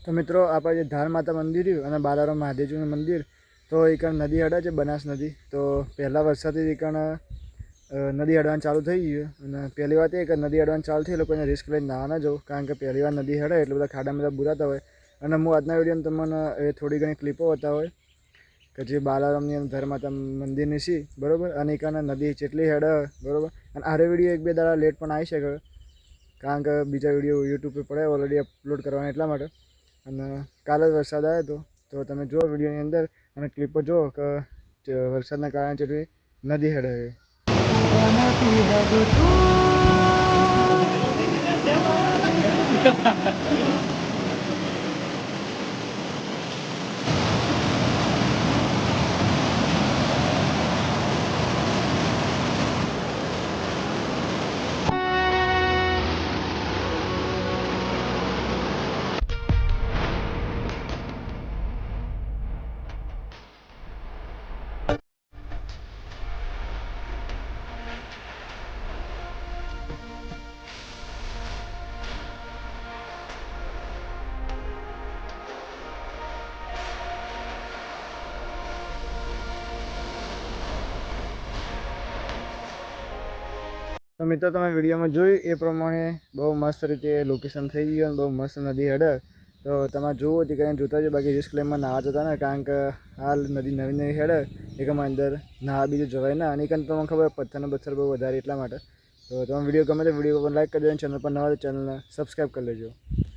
તો મિત્રો આપણે જે ધાર માતા મંદિર અને બાલારામ મહાદેવજીનું મંદિર તો એક નદી હડે છે બનાસ નદી. તો પહેલા વરસાદથી એક નદી હડવાનું ચાલુ થઈ ગયું અને પહેલી વાત એ કે નદી હડવાનું ચાલુ થઈ લોકોને રિસ્ક લઈને ના ના જવું, કારણ કે પહેલી વાર નદી હડે એટલે બધા ખાડા બધા બુરાતા હોય. અને હું આજના વિડીયોમાં તમને થોડી ઘણી ક્લિપો બતાવે કે જે બાલારામની ધાર માતા મંદિરની છે બરાબર, અને એક નદી જેટલી હેડે બરાબર. અને આરે વિડીયો એક બે દાડા લેટ પણ આવી શકે, કારણ કે બીજા વિડીયો યુટ્યુબ પર પડે ઓલરેડી અપલોડ કરવાના એટલા માટે. અને કાલે જ વરસાદ આવ્યો હતો, તો તમે જુઓ વિડીયોની અંદર અને ક્લિપો જુઓ કે વરસાદના કારણે જેટલી નદી હેડે છે. તો મિત્રો તમે વિડીયોમાં જોયું એ પ્રમાણે બહુ મસ્ત રીતે લોકેશન થઈ ગયું અને બહુ મસ્ત નદી હેડે. તો તમે જુઓ તે કરીને જોતા જ, બાકી ડિસ્ક્લેમમાં નાવા જતા ને, કારણ કે હાલ નદી નવી નવી હેડે એકમાં અંદર નાવા બીજું જવાય ના, અને કારણ તમને ખબર પથ્થરને બથ્થર બહુ વધારે એટલા માટે. તો તમે વિડીયો ગમે તો વિડીયો પર લાઈક કરી દો અને ચેનલ પર નવા તો ચેનલને સબસ્ક્રાઈબ કરી લેજો.